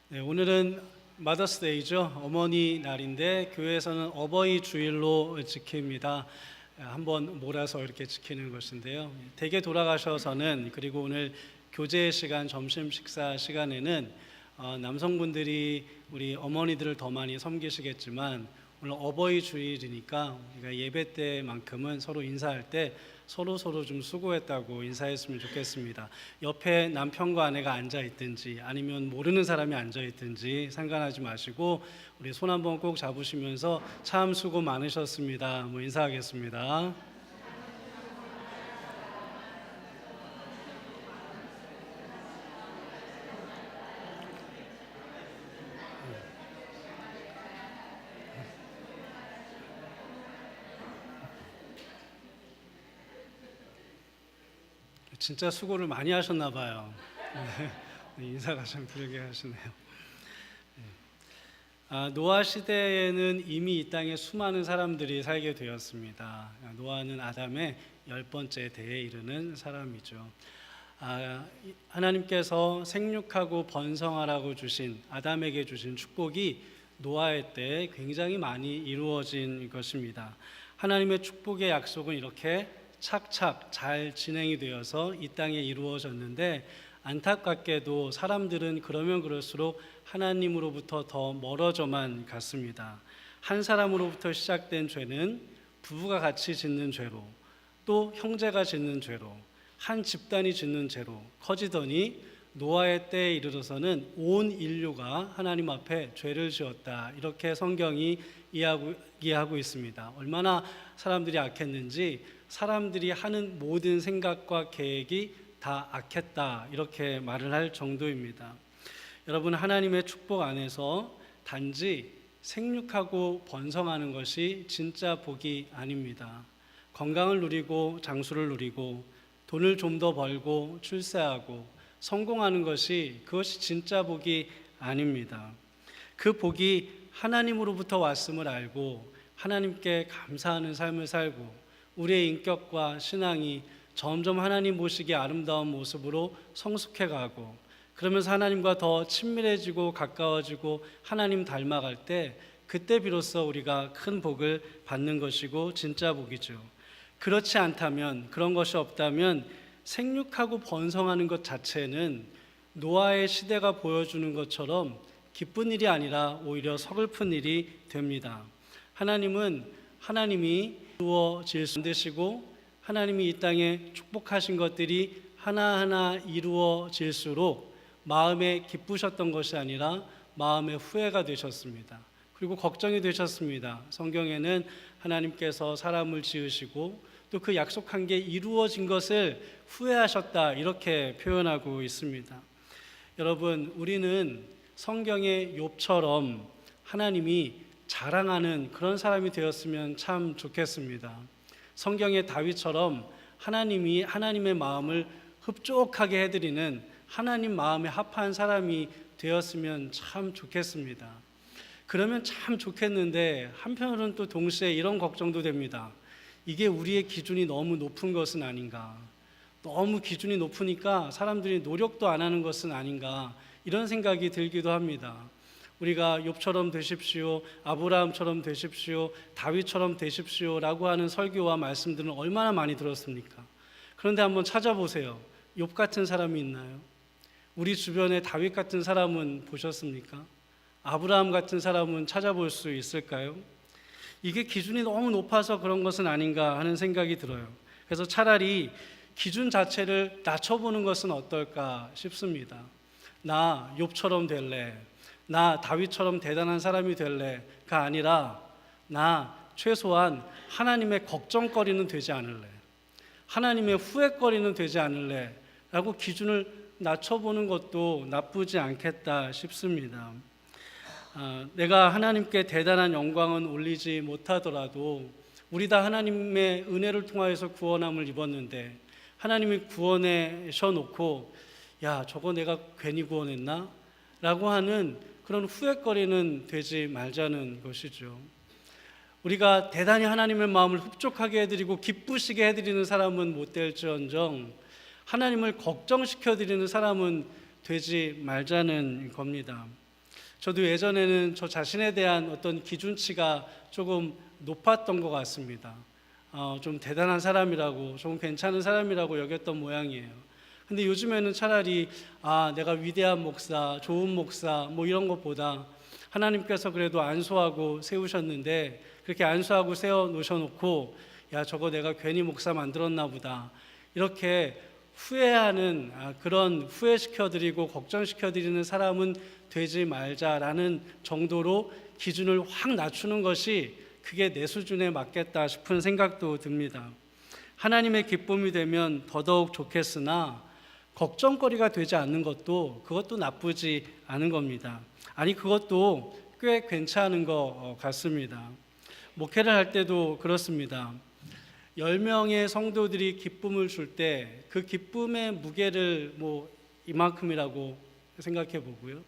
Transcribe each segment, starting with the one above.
네, 오늘은 마더스데이죠. 어머니 날인데 교회에서는 어버이 주일로 지킵니다. 한번 몰아서 이렇게 지키는 것인데요. 댁에 돌아가셔서는, 그리고 오늘 교제 시간, 점심 식사 시간에는 남성분들이 우리 어머니들을 더 많이 섬기시겠지만, 오늘 어버이 주일이니까 우리가 예배 때만큼은 서로 인사할 때 서로 좀 수고했다고 인사했으면 좋겠습니다. 옆에 남편과 아내가 앉아 있든지 아니면 모르는 사람이 앉아 있든지 상관하지 마시고 우리 손 한번 꼭 잡으시면서 참 수고 많으셨습니다. 인사하겠습니다. 진짜 수고를 많이 하셨나 봐요. 네, 인사가 좀 그러게 하시네요. 노아 시대에는 이미 이 땅에 수많은 사람들이 살게 되었습니다. 노아는 아담의 10번째 대에 이르는 사람이죠. 하나님께서 생육하고 번성하라고 주신, 아담에게 주신 축복이 노아의 때 굉장히 많이 이루어진 것입니다. 하나님의 축복의 약속은 이렇게 착착 잘 진행이 되어서 이 땅에 이루어졌는데, 안타깝게도 사람들은 그러면 그럴수록 하나님으로부터 더 멀어져만 갔습니다. 한 사람으로부터 시작된 죄는 부부가 같이 짓는 죄로, 또 형제가 짓는 죄로, 한 집단이 짓는 죄로 커지더니 노아의 때에 이르러서는 온 인류가 하나님 앞에 죄를 지었다, 이렇게 성경이 이해하고 있습니다. 얼마나 사람들이 악했는지, 사람들이 하는 모든 생각과 계획이 다 악했다, 이렇게 말을 할 정도입니다. 여러분, 하나님의 축복 안에서 단지 생육하고 번성하는 것이 진짜 복이 아닙니다. 건강을 누리고 장수를 누리고 돈을 좀 더 벌고 출세하고 성공하는 것이, 그것이 진짜 복이 아닙니다. 그 복이 하나님으로부터 왔음을 알고 하나님께 감사하는 삶을 살고 우리의 인격과 신앙이 점점 하나님 보시기에 아름다운 모습으로 성숙해가고, 그러면서 하나님과 더 친밀해지고 가까워지고 하나님 닮아갈 때, 그때 비로소 우리가 큰 복을 받는 것이고 진짜 복이죠. 그렇지 않다면, 그런 것이 없다면 생육하고 번성하는 것 자체는 노아의 시대가 보여주는 것처럼 기쁜 일이 아니라 오히려 서글픈 일이 됩니다. 하나님이 이루어질 수 만드시고, 하나님이 이 땅에 축복하신 것들이 하나하나 이루어질수록 마음에 기쁘셨던 것이 아니라 마음에 후회가 되셨습니다. 그리고 걱정이 되셨습니다. 성경에는 하나님께서 사람을 지으시고 또 그 약속한 게 이루어진 것을 후회하셨다, 이렇게 표현하고 있습니다. 여러분, 우리는 성경의 욥처럼 하나님이 자랑하는 그런 사람이 되었으면 참 좋겠습니다. 성경의 다윗처럼 하나님이 하나님의 마음을 흡족하게 해드리는, 하나님 마음에 합한 사람이 되었으면 참 좋겠습니다. 그러면 참 좋겠는데, 한편으로는 또 동시에 이런 걱정도 됩니다. 이게 우리의 기준이 너무 높은 것은 아닌가, 너무 기준이 높으니까 사람들이 노력도 안 하는 것은 아닌가, 이런 생각이 들기도 합니다. 우리가 욥처럼 되십시오, 아브라함처럼 되십시오, 다윗처럼 되십시오 라고 하는 설교와 말씀들은 얼마나 많이 들었습니까? 그런데 한번 찾아보세요. 욥 같은 사람이 있나요? 우리 주변에 다윗 같은 사람은 보셨습니까? 아브라함 같은 사람은 찾아볼 수 있을까요? 이게 기준이 너무 높아서 그런 것은 아닌가 하는 생각이 들어요. 그래서 차라리 기준 자체를 낮춰보는 것은 어떨까 싶습니다. 나 욥처럼 될래, 나 다윗처럼 대단한 사람이 될래가 아니라, 나 최소한 하나님의 걱정거리는 되지 않을래, 하나님의 후회거리는 되지 않을래 라고 기준을 낮춰보는 것도 나쁘지 않겠다 싶습니다. 내가 하나님께 대단한 영광은 올리지 못하더라도 우리 다 하나님의 은혜를 통하여서 구원함을 입었는데, 하나님이 구원하셔 놓고 야, 저거 내가 괜히 구원했나? 라고 하는 그런 후회거리는 되지 말자는 것이죠. 우리가 대단히 하나님의 마음을 흡족하게 해드리고 기쁘시게 해드리는 사람은 못 될지언정, 하나님을 걱정시켜드리는 사람은 되지 말자는 겁니다. 저도 예전에는 저 자신에 대한 어떤 기준치가 조금 높았던 것 같습니다. 좀 대단한 사람이라고, 좀 괜찮은 사람이라고 여겼던 모양이에요. 근데 요즘에는 차라리 내가 위대한 목사, 좋은 목사 뭐 이런 것보다 하나님께서 그래도 안수하고 세우셨는데 그렇게 안수하고 세워 놓으셔놓고 야 저거 내가 괜히 목사 만들었나 보다 이렇게 후회하는 그런 후회시켜드리고 걱정시켜드리는 사람은 되지 말자라는 정도로 기준을 확 낮추는 것이 그게 내 수준에 맞겠다 싶은 생각도 듭니다. 하나님의 기쁨이 되면 더더욱 좋겠으나 걱정거리가 되지 않는 것도 그것도 나쁘지 않은 겁니다. 아니 그것도 꽤 괜찮은 것 같습니다. 목회를 할 때도 그렇습니다. 10명의 성도들이 기쁨을 줄 때 그 기쁨의 무게를 이만큼이라고 생각해 보고요.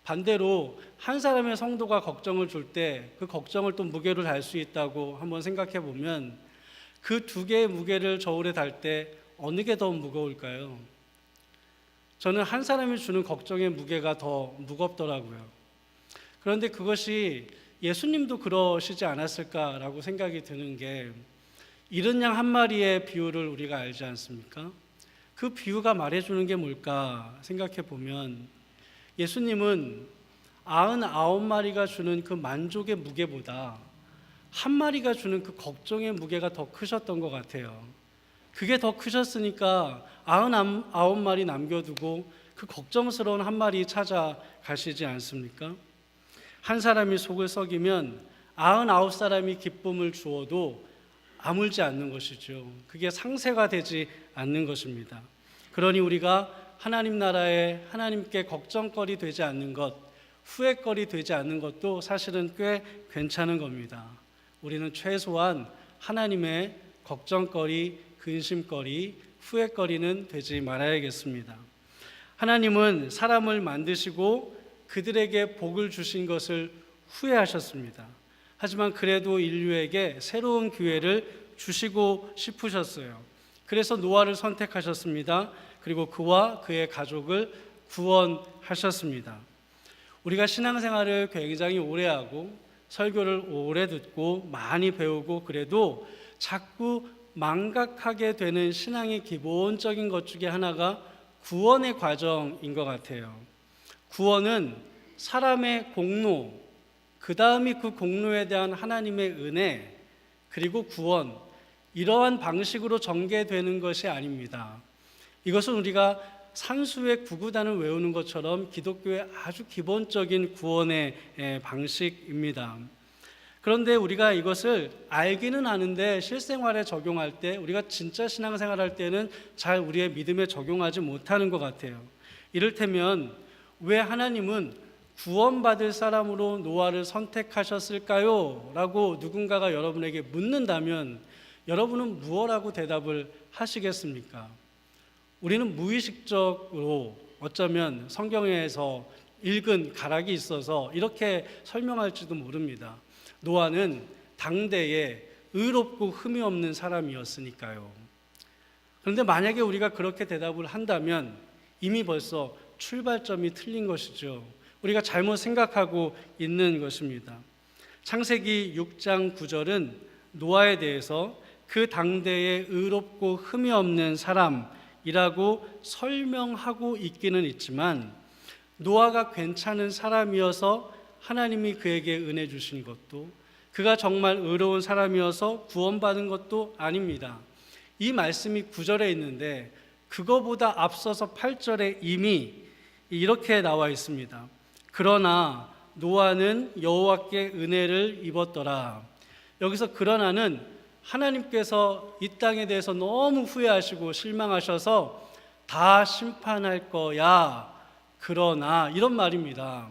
반대로 한 사람의 성도가 걱정을 줄 때 그 걱정을 또 무게로 달 수 있다고 한번 생각해 보면 그 두 개의 무게를 저울에 달 때 어느 게 더 무거울까요? 저는 한 사람이 주는 걱정의 무게가 더 무겁더라고요. 그런데 그것이 예수님도 그러시지 않았을까라고 생각이 드는 게 잃은 양 한 마리의 비유를 우리가 알지 않습니까? 그 비유가 말해주는 게 뭘까 생각해 보면 예수님은 99마리가 주는 그 만족의 무게보다 한 마리가 주는 그 걱정의 무게가 더 크셨던 것 같아요. 그게 더 크셨으니까 99마리 남겨두고 그 걱정스러운 한 마리 찾아가시지 않습니까? 한 사람이 속을 썩이면 99사람이 기쁨을 주어도 아물지 않는 것이죠. 그게 상쇄가 되지 않는 것입니다. 그러니 우리가 하나님 나라에 하나님께 걱정거리 되지 않는 것, 후회거리 되지 않는 것도 사실은 꽤 괜찮은 겁니다. 우리는 최소한 하나님의 걱정거리, 근심거리, 후회거리는 되지 말아야겠습니다. 하나님은 사람을 만드시고 그들에게 복을 주신 것을 후회하셨습니다. 하지만 그래도 인류에게 새로운 기회를 주시고 싶으셨어요. 그래서 노아를 선택하셨습니다. 그리고 그와 그의 가족을 구원하셨습니다. 우리가 신앙생활을 굉장히 오래 하고 설교를 오래 듣고 많이 배우고 그래도 자꾸 망각하게 되는 신앙의 기본적인 것 중에 하나가 구원의 과정인 것 같아요. 구원은 사람의 공로, 그 다음이 그 공로에 대한 하나님의 은혜, 그리고 구원, 이러한 방식으로 전개되는 것이 아닙니다. 이것은 우리가 산수의 구구단을 외우는 것처럼 기독교의 아주 기본적인 구원의 방식입니다. 그런데 우리가 이것을 알기는 아는데 실생활에 적용할 때 우리가 진짜 신앙생활할 때는 잘 우리의 믿음에 적용하지 못하는 것 같아요. 이를테면 왜 하나님은 구원받을 사람으로 노아를 선택하셨을까요? 라고 누군가가 여러분에게 묻는다면 여러분은 무엇라고 대답을 하시겠습니까? 우리는 무의식적으로 어쩌면 성경에서 읽은 가락이 있어서 이렇게 설명할지도 모릅니다. 노아는 당대에 의롭고 흠이 없는 사람이었으니까요. 그런데 만약에 우리가 그렇게 대답을 한다면 이미 벌써 출발점이 틀린 것이죠. 우리가 잘못 생각하고 있는 것입니다. 창세기 6장 9절은 노아에 대해서 그 당대에 의롭고 흠이 없는 사람이라고 설명하고 있기는 있지만 노아가 괜찮은 사람이어서 하나님이 그에게 은혜 주신 것도 그가 정말 의로운 사람이어서 구원받은 것도 아닙니다. 이 말씀이 9절에 있는데 그거보다 앞서서 8절에 이미 이렇게 나와 있습니다. 그러나 노아는 여호와께 은혜를 입었더라. 여기서 그러나는 하나님께서 이 땅에 대해서 너무 후회하시고 실망하셔서 다 심판할 거야. 그러나 이런 말입니다.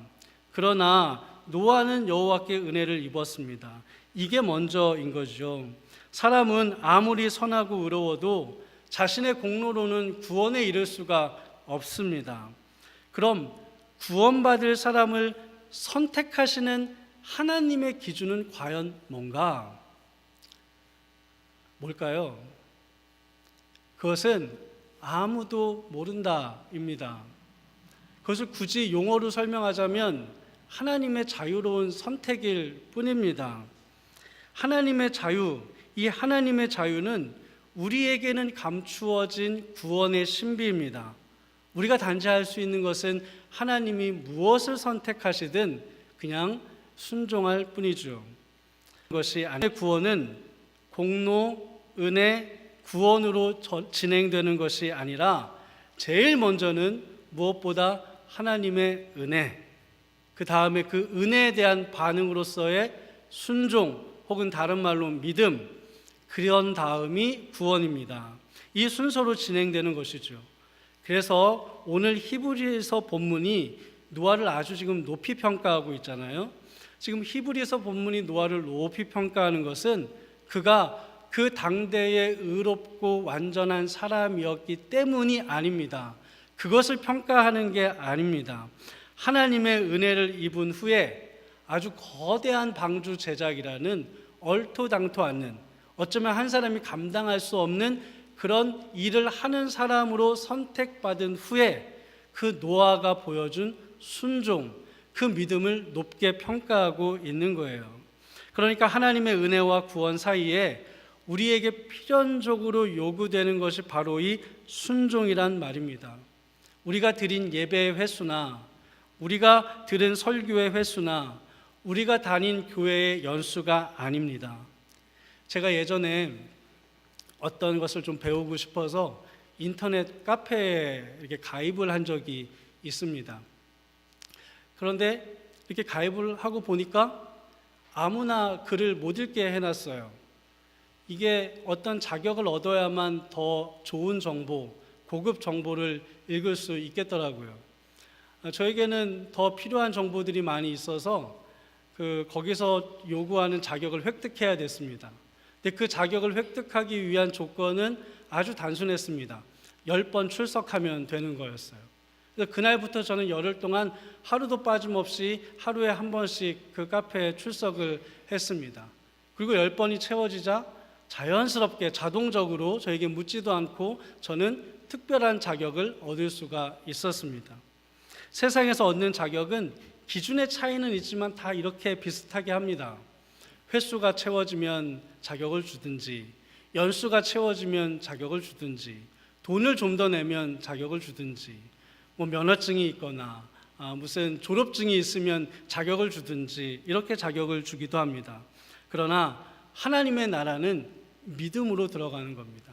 그러나 노아는 여호와께 은혜를 입었습니다. 이게 먼저인 거죠. 사람은 아무리 선하고 의로워도 자신의 공로로는 구원에 이를 수가 없습니다. 그럼 구원받을 사람을 선택하시는 하나님의 기준은 과연 뭔가? 뭘까요? 그것은 아무도 모른다입니다. 그것을 굳이 용어로 설명하자면 하나님의 자유로운 선택일 뿐입니다. 하나님의 자유, 이 하나님의 자유는 우리에게는 감추어진 구원의 신비입니다. 우리가 단지 할 수 있는 것은 하나님이 무엇을 선택하시든 그냥 순종할 뿐이죠. 그것이 아니라 구원은 공로, 은혜, 구원으로 진행되는 것이 아니라 제일 먼저는 무엇보다 하나님의 은혜, 그 다음에 그 은혜에 대한 반응으로서의 순종 혹은 다른 말로 믿음, 그런 다음이 구원입니다. 이 순서로 진행되는 것이죠. 그래서 오늘 히브리서 본문이 노아를 아주 지금 높이 평가하고 있잖아요. 지금 히브리서 본문이 노아를 높이 평가하는 것은 그가 그 당대의 의롭고 완전한 사람이었기 때문이 아닙니다. 그것을 평가하는 게 아닙니다. 하나님의 은혜를 입은 후에 아주 거대한 방주 제작이라는 얼토당토 않는, 어쩌면 한 사람이 감당할 수 없는 그런 일을 하는 사람으로 선택받은 후에 그 노아가 보여준 순종, 그 믿음을 높게 평가하고 있는 거예요. 그러니까 하나님의 은혜와 구원 사이에 우리에게 필연적으로 요구되는 것이 바로 이 순종이란 말입니다. 우리가 드린 예배의 횟수나 우리가 들은 설교의 횟수나 우리가 다닌 교회의 연수가 아닙니다. 제가 예전에 어떤 것을 좀 배우고 싶어서 인터넷 카페에 이렇게 가입을 한 적이 있습니다. 그런데 이렇게 가입을 하고 보니까 아무나 글을 못 읽게 해놨어요. 이게 어떤 자격을 얻어야만 더 좋은 정보, 고급 정보를 읽을 수 있겠더라고요. 저에게는 더 필요한 정보들이 많이 있어서 거기서 요구하는 자격을 획득해야 됐습니다. 근데 그 자격을 획득하기 위한 조건은 아주 단순했습니다. 10번 출석하면 되는 거였어요. 그래서 그날부터 저는 열흘 동안 하루도 빠짐없이 하루에 한 번씩 그 카페에 출석을 했습니다. 그리고 10번이 채워지자 자연스럽게 자동적으로 저에게 묻지도 않고 저는 특별한 자격을 얻을 수가 있었습니다. 세상에서 얻는 자격은 기준의 차이는 있지만 다 이렇게 비슷하게 합니다. 횟수가 채워지면 자격을 주든지, 연수가 채워지면 자격을 주든지, 돈을 좀 더 내면 자격을 주든지, 면허증이 있거나 무슨 졸업증이 있으면 자격을 주든지 이렇게 자격을 주기도 합니다. 그러나 하나님의 나라는 믿음으로 들어가는 겁니다.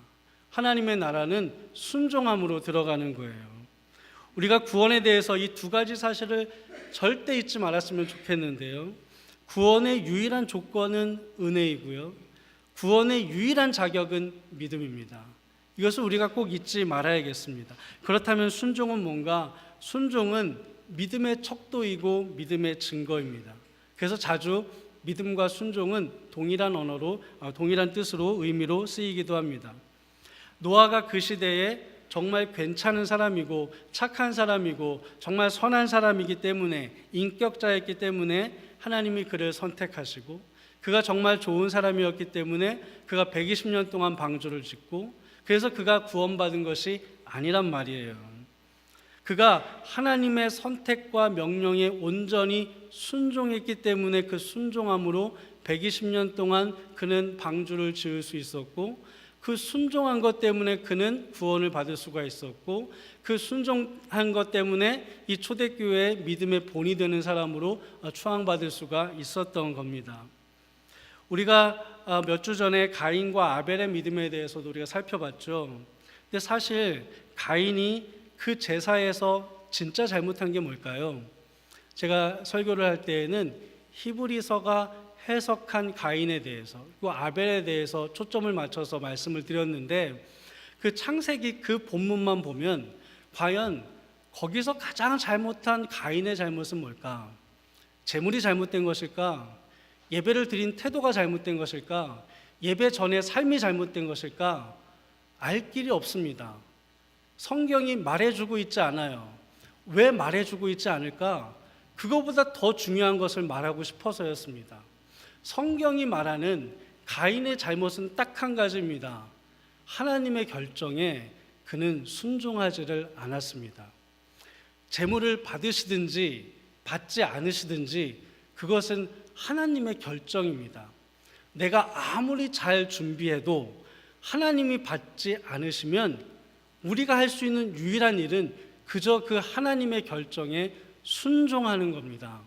하나님의 나라는 순종함으로 들어가는 거예요. 우리가 구원에 대해서 이 두 가지 사실을 절대 잊지 말았으면 좋겠는데요. 구원의 유일한 조건은 은혜이고요. 구원의 유일한 자격은 믿음입니다. 이것을 우리가 꼭 잊지 말아야겠습니다. 그렇다면 순종은 뭔가? 순종은 믿음의 척도이고 믿음의 증거입니다. 그래서 자주 믿음과 순종은 동일한 언어로, 동일한 뜻으로, 의미로 쓰이기도 합니다. 노아가 그 시대에 정말 괜찮은 사람이고 착한 사람이고 정말 선한 사람이기 때문에, 인격자였기 때문에 하나님이 그를 선택하시고, 그가 정말 좋은 사람이었기 때문에 그가 120년 동안 방주를 짓고, 그래서 그가 구원받은 것이 아니란 말이에요. 그가 하나님의 선택과 명령에 온전히 순종했기 때문에 그 순종함으로 120년 동안 그는 방주를 지을 수 있었고, 그 순종한 것 때문에 그는 구원을 받을 수가 있었고, 그 순종한 것 때문에 이 초대교회의 믿음의 본이 되는 사람으로 추앙받을 수가 있었던 겁니다. 우리가 몇 주 전에 가인과 아벨의 믿음에 대해서도 우리가 살펴봤죠. 근데 사실 가인이 그 제사에서 진짜 잘못한 게 뭘까요? 제가 설교를 할 때에는 히브리서가 해석한 가인에 대해서, 그리고 아벨에 대해서 초점을 맞춰서 말씀을 드렸는데, 그 창세기 그 본문만 보면 과연 거기서 가장 잘못한 가인의 잘못은 뭘까? 재물이 잘못된 것일까? 예배를 드린 태도가 잘못된 것일까? 예배 전에 삶이 잘못된 것일까? 알 길이 없습니다. 성경이 말해주고 있지 않아요. 왜 말해주고 있지 않을까? 그거보다 더 중요한 것을 말하고 싶어서였습니다. 성경이 말하는 가인의 잘못은 딱 한 가지입니다. 하나님의 결정에 그는 순종하지를 않았습니다. 재물을 받으시든지 받지 않으시든지 그것은 하나님의 결정입니다. 내가 아무리 잘 준비해도 하나님이 받지 않으시면 우리가 할 수 있는 유일한 일은 그저 그 하나님의 결정에 순종하는 겁니다.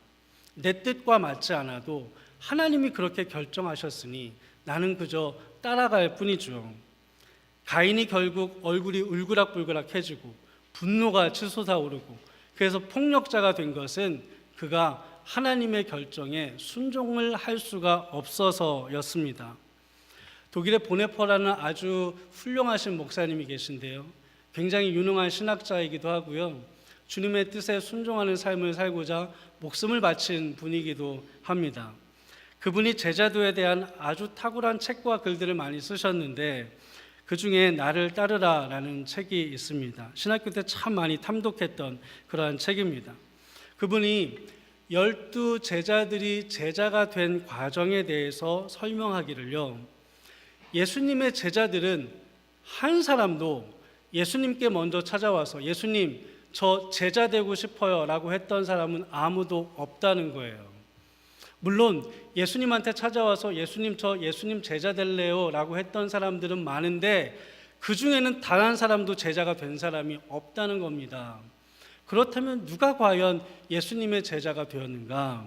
내 뜻과 맞지 않아도 하나님이 그렇게 결정하셨으니 나는 그저 따라갈 뿐이죠. 가인이 결국 얼굴이 울그락불그락해지고 분노가 치솟아오르고 그래서 폭력자가 된 것은 그가 하나님의 결정에 순종을 할 수가 없어서였습니다. 독일의 보네퍼라는 아주 훌륭하신 목사님이 계신데요. 굉장히 유능한 신학자이기도 하고요. 주님의 뜻에 순종하는 삶을 살고자 목숨을 바친 분이기도 합니다. 그분이 제자도에 대한 아주 탁월한 책과 글들을 많이 쓰셨는데 그 중에 나를 따르라 라는 책이 있습니다. 신학교 때 참 많이 탐독했던 그러한 책입니다. 그분이 12 제자들이 제자가 된 과정에 대해서 설명하기를요, 예수님의 제자들은 한 사람도 예수님께 먼저 찾아와서 예수님 저 제자 되고 싶어요 라고 했던 사람은 아무도 없다는 거예요. 물론 예수님한테 찾아와서 예수님 저 예수님 제자 될래요 라고 했던 사람들은 많은데 그 중에는 단 한 사람도 제자가 된 사람이 없다는 겁니다. 그렇다면 누가 과연 예수님의 제자가 되었는가?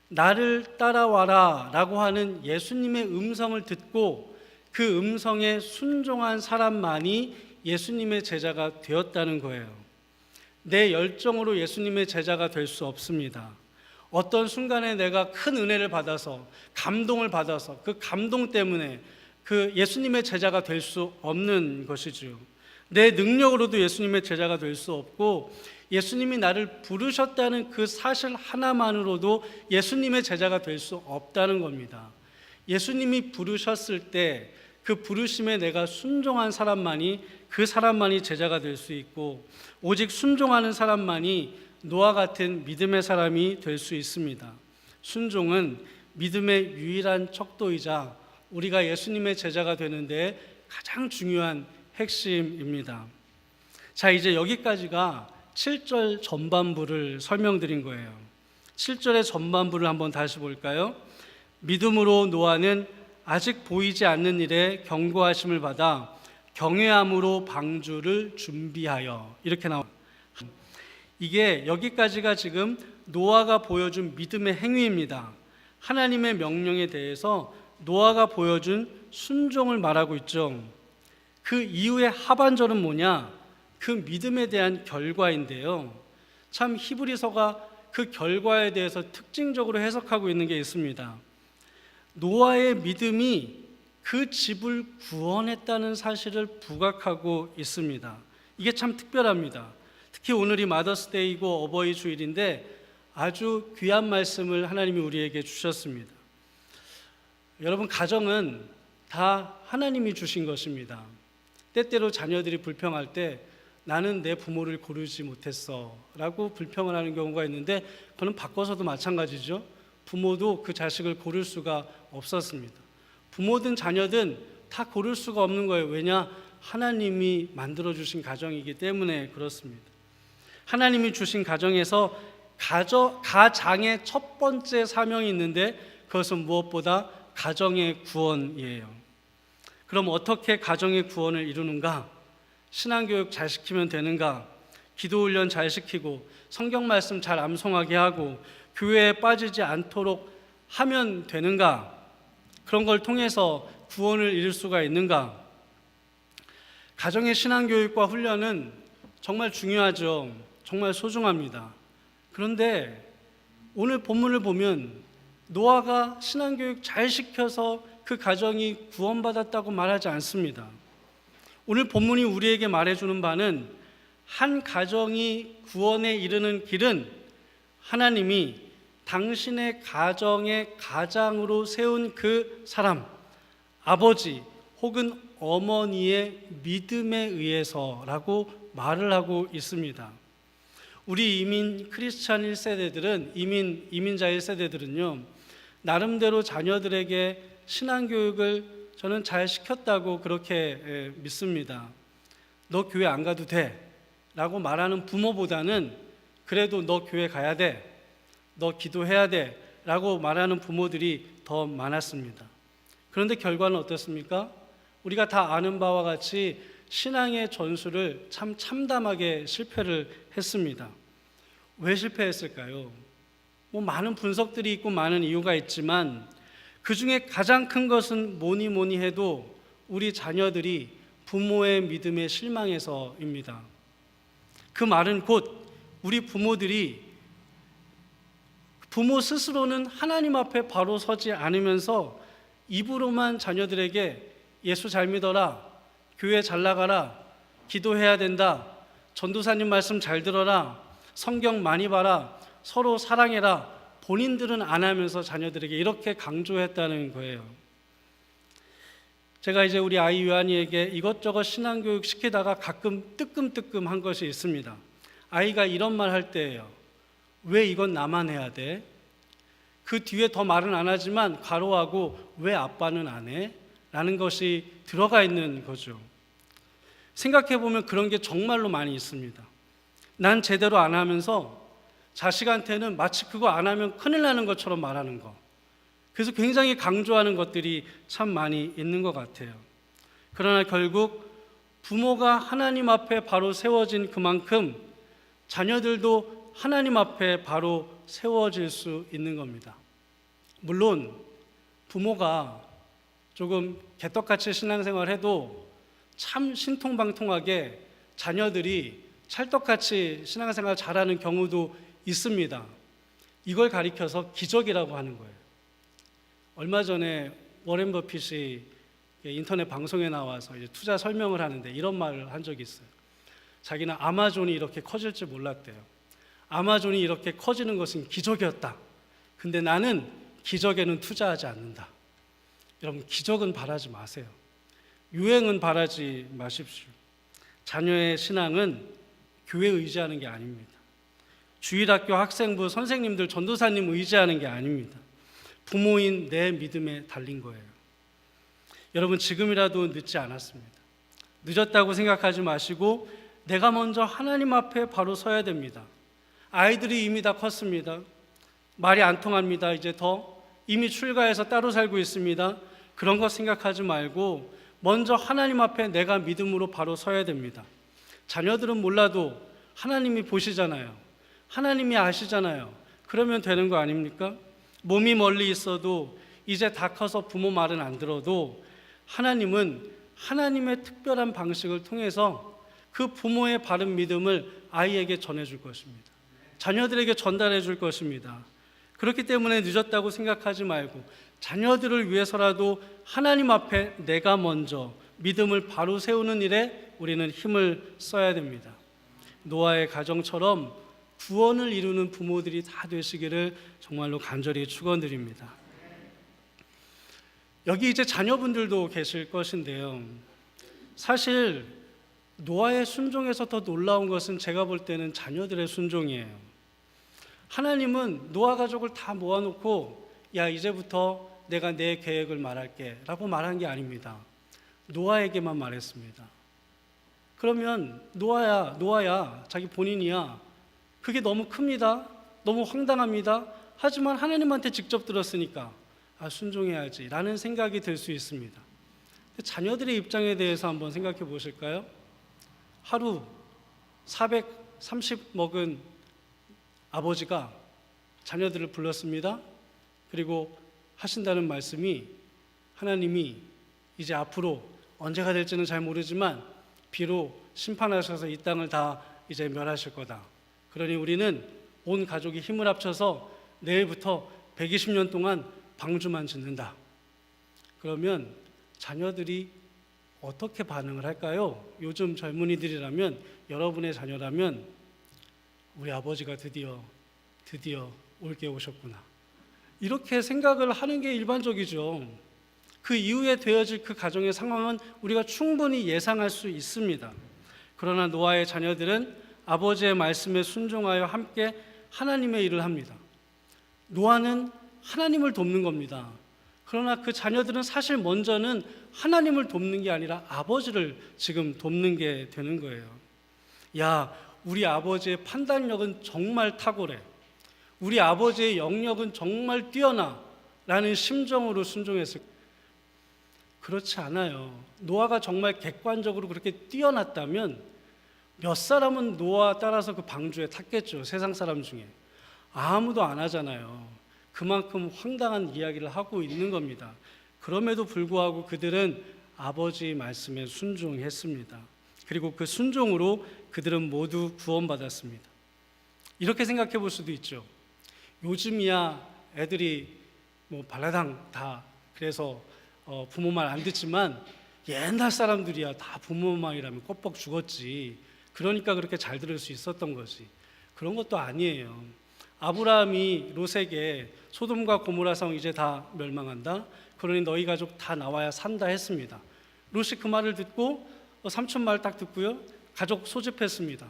나를 따라와라 라고 하는 예수님의 음성을 듣고 그 음성에 순종한 사람만이 예수님의 제자가 되었다는 거예요. 내 열정으로 예수님의 제자가 될 수 없습니다. 어떤 순간에 내가 큰 은혜를 받아서 감동을 받아서 그 감동 때문에 그 예수님의 제자가 될 수 없는 것이죠. 내 능력으로도 예수님의 제자가 될 수 없고 예수님이 나를 부르셨다는 그 사실 하나만으로도 예수님의 제자가 될 수 없다는 겁니다. 예수님이 부르셨을 때 그 부르심에 내가 순종한 사람만이 그 사람만이 제자가 될 수 있고 오직 순종하는 사람만이 노아 같은 믿음의 사람이 될 수 있습니다. 순종은 믿음의 유일한 척도이자 우리가 예수님의 제자가 되는데 가장 중요한 핵심입니다. 자, 이제 여기까지가 7절 전반부를 설명드린 거예요. 7절의 전반부를 한번 다시 볼까요? 믿음으로 노아는 아직 보이지 않는 일에 경고하심을 받아 경외함으로 방주를 준비하여 이렇게 나옵니다. 이게 여기까지가 지금 노아가 보여준 믿음의 행위입니다. 하나님의 명령에 대해서 노아가 보여준 순종을 말하고 있죠. 그 이후의 하반절은 뭐냐? 그 믿음에 대한 결과인데요. 참 히브리서가 그 결과에 대해서 특징적으로 해석하고 있는 게 있습니다. 노아의 믿음이 그 집을 구원했다는 사실을 부각하고 있습니다. 이게 참 특별합니다. 특히 오늘이 마더스데이고 어버이 주일인데 아주 귀한 말씀을 하나님이 우리에게 주셨습니다. 여러분, 가정은 다 하나님이 주신 것입니다. 때때로 자녀들이 불평할 때 나는 내 부모를 고르지 못했어 라고 불평을 하는 경우가 있는데 그건 바꿔서도 마찬가지죠. 부모도 그 자식을 고를 수가 없었습니다. 부모든 자녀든 다 고를 수가 없는 거예요. 왜냐? 하나님이 만들어주신 가정이기 때문에 그렇습니다. 하나님이 주신 가정에서 가장의 첫 번째 사명이 있는데 그것은 무엇보다 가정의 구원이에요. 그럼 어떻게 가정의 구원을 이루는가? 신앙교육 잘 시키면 되는가? 기도훈련 잘 시키고 성경 말씀 잘 암송하게 하고 교회에 빠지지 않도록 하면 되는가? 그런 걸 통해서 구원을 이룰 수가 있는가? 가정의 신앙교육과 훈련은 정말 중요하죠. 정말 소중합니다. 그런데 오늘 본문을 보면 노아가 신앙교육 잘 시켜서 그 가정이 구원받았다고 말하지 않습니다. 오늘 본문이 우리에게 말해주는 바는 한 가정이 구원에 이르는 길은 하나님이 당신의 가정의 가장으로 세운 그 사람, 아버지 혹은 어머니의 믿음에 의해서라고 말을 하고 있습니다. 우리 이민 크리스찬 1세대들은 이민자 1세대들은요 나름대로 자녀들에게 신앙교육을 저는 잘 시켰다고 그렇게 믿습니다. 너 교회 안 가도 돼 라고 말하는 부모보다는 그래도 너 교회 가야 돼, 너 기도해야 돼 라고 말하는 부모들이 더 많았습니다. 그런데 결과는 어떻습니까? 우리가 다 아는 바와 같이 신앙의 전술을 참 참담하게 실패를 했습니다. 왜 실패했을까요? 많은 분석들이 있고 많은 이유가 있지만 그 중에 가장 큰 것은 뭐니 해도 우리 자녀들이 부모의 믿음에 실망해서입니다. 그 말은 곧 우리 부모들이 부모 스스로는 하나님 앞에 바로 서지 않으면서 입으로만 자녀들에게 예수 잘 믿어라, 교회 잘 나가라, 기도해야 된다, 전도사님 말씀 잘 들어라, 성경 많이 봐라, 서로 사랑해라, 본인들은 안 하면서 자녀들에게 이렇게 강조했다는 거예요. 제가 이제 우리 아이 유한이에게 이것저것 신앙교육 시키다가 가끔 뜨끔뜨끔한 것이 있습니다. 아이가 이런 말 할 때예요. 왜 이건 나만 해야 돼? 그 뒤에 더 말은 안 하지만 가로하고 왜 아빠는 안 해? 라는 것이 들어가 있는 거죠. 생각해보면 그런 게 정말로 많이 있습니다. 난 제대로 안 하면서 자식한테는 마치 그거 안 하면 큰일 나는 것처럼 말하는 거. 그래서 굉장히 강조하는 것들이 참 많이 있는 것 같아요. 그러나 결국 부모가 하나님 앞에 바로 세워진 그만큼 자녀들도 하나님 앞에 바로 세워질 수 있는 겁니다. 물론 부모가 조금 개떡같이 신앙생활을 해도 참 신통방통하게 자녀들이 찰떡같이 신앙생활 잘하는 경우도 있습니다. 이걸 가리켜서 기적이라고 하는 거예요. 얼마 전에 워렌 버핏이 인터넷 방송에 나와서 이제 투자 설명을 하는데 이런 말을 한 적이 있어요. 자기는 아마존이 이렇게 커질 줄 몰랐대요. 아마존이 이렇게 커지는 것은 기적이었다. 근데 나는 기적에는 투자하지 않는다. 여러분, 기적은 바라지 마세요. 유행은 바라지 마십시오. 자녀의 신앙은 교회 의지하는 게 아닙니다. 주일학교 학생부 선생님들, 전도사님 의지하는 게 아닙니다. 부모인 내 믿음에 달린 거예요. 여러분, 지금이라도 늦지 않았습니다. 늦었다고 생각하지 마시고 내가 먼저 하나님 앞에 바로 서야 됩니다. 아이들이 이미 다 컸습니다. 말이 안 통합니다. 이제 이미 출가해서 따로 살고 있습니다. 그런 거 생각하지 말고 먼저 하나님 앞에 내가 믿음으로 바로 서야 됩니다. 자녀들은 몰라도 하나님이 보시잖아요. 하나님이 아시잖아요. 그러면 되는 거 아닙니까? 몸이 멀리 있어도 이제 다 커서 부모 말은 안 들어도 하나님은 하나님의 특별한 방식을 통해서 그 부모의 바른 믿음을 아이에게 전해줄 것입니다. 자녀들에게 전달해 줄 것입니다. 그렇기 때문에 늦었다고 생각하지 말고 자녀들을 위해서라도 하나님 앞에 내가 먼저 믿음을 바로 세우는 일에 우리는 힘을 써야 됩니다. 노아의 가정처럼 구원을 이루는 부모들이 다 되시기를 정말로 간절히 축원드립니다. 여기 이제 자녀분들도 계실 것인데요. 사실 노아의 순종에서 더 놀라운 것은 제가 볼 때는 자녀들의 순종이에요. 하나님은 노아 가족을 다 모아놓고 야, 이제부터 내가 내 계획을 말할게 라고 말한 게 아닙니다. 노아에게만 말했습니다. 그러면 노아야, 자기 본인이야. 그게 너무 큽니다. 너무 황당합니다. 하지만 하나님한테 직접 들었으니까 순종해야지 라는 생각이 들 수 있습니다. 자녀들의 입장에 대해서 한번 생각해 보실까요? 하루 430 먹은 아버지가 자녀들을 불렀습니다. 그리고 하신다는 말씀이 하나님이 이제 앞으로 언제가 될지는 잘 모르지만 비로 심판하셔서 이 땅을 다 이제 멸하실 거다. 그러니 우리는 온 가족이 힘을 합쳐서 내일부터 120년 동안 방주만 짓는다. 그러면 자녀들이 어떻게 반응을 할까요? 요즘 젊은이들이라면, 여러분의 자녀라면 우리 아버지가 드디어 올게 오셨구나, 이렇게 생각을 하는 게 일반적이죠. 그 이후에 되어질 그 가정의 상황은 우리가 충분히 예상할 수 있습니다. 그러나 노아의 자녀들은 아버지의 말씀에 순종하여 함께 하나님의 일을 합니다. 노아는 하나님을 돕는 겁니다. 그러나 그 자녀들은 사실 먼저는 하나님을 돕는 게 아니라 아버지를 지금 돕는 게 되는 거예요. 야, 우리 아버지의 판단력은 정말 탁월해. 우리 아버지의 영역은 정말 뛰어나. 라는 심정으로 순종했을. 그렇지 않아요. 노아가 정말 객관적으로 그렇게 뛰어났다면 몇 사람은 노아 따라서 그 방주에 탔겠죠. 세상 사람 중에. 아무도 안 하잖아요. 그만큼 황당한 이야기를 하고 있는 겁니다. 그럼에도 불구하고 그들은 아버지 말씀에 순종했습니다. 그리고 그 순종으로 그들은 모두 구원받았습니다. 이렇게 생각해 볼 수도 있죠. 요즘이야 애들이 발라당 다 그래서 부모 말 안 듣지만 옛날 사람들이야 다 부모 말이라면 껍벅 죽었지. 그러니까 그렇게 잘 들을 수 있었던 거지. 그런 것도 아니에요. 아브라함이 롯에게 소돔과 고모라 성 이제 다 멸망한다. 그러니 너희 가족 다 나와야 산다 했습니다. 롯이 그 말을 듣고 삼촌 말 딱 듣고요. 가족 소집했습니다.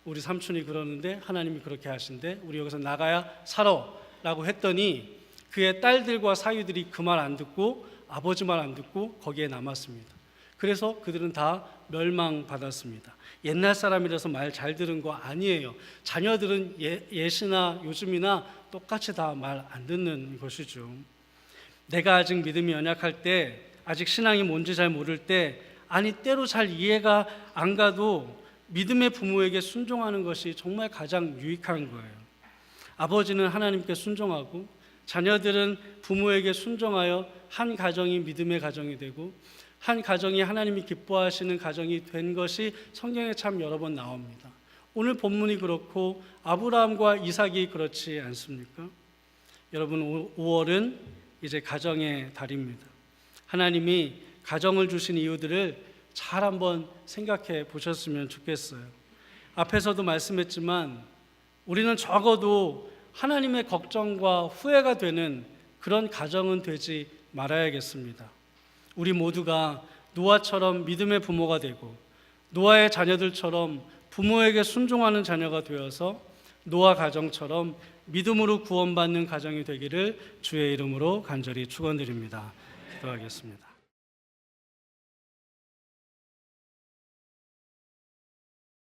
우리 삼촌이 그러는데 하나님이 그렇게 하신대. 우리 여기서 나가야 살아 라고 했더니 그의 딸들과 사위들이 그 말 안 듣고 아버지 말 안 듣고 거기에 남았습니다. 그래서 그들은 다 멸망받았습니다. 옛날 사람이라서 말 잘 들은 거 아니에요. 자녀들은 옛이나 요즘이나 똑같이 다 말 안 듣는 것이죠. 내가 아직 믿음이 연약할 때, 아직 신앙이 뭔지 잘 모를 때, 아니 때로 잘 이해가 안 가도 믿음의 부모에게 순종하는 것이 정말 가장 유익한 거예요. 아버지는 하나님께 순종하고 자녀들은 부모에게 순종하여 한 가정이 믿음의 가정이 되고 한 가정이 하나님이 기뻐하시는 가정이 된 것이 성경에 참 여러 번 나옵니다. 오늘 본문이 그렇고 아브라함과 이삭이 그렇지 않습니까? 여러분, 5월은 이제 가정의 달입니다. 하나님이 가정을 주신 이유들을 잘 한번 생각해 보셨으면 좋겠어요. 앞에서도 말씀했지만 우리는 적어도 하나님의 걱정과 후회가 되는 그런 가정은 되지 말아야겠습니다. 우리 모두가 노아처럼 믿음의 부모가 되고 노아의 자녀들처럼 부모에게 순종하는 자녀가 되어서 노아 가정처럼 믿음으로 구원받는 가정이 되기를 주의 이름으로 간절히 축원드립니다. 기도하겠습니다.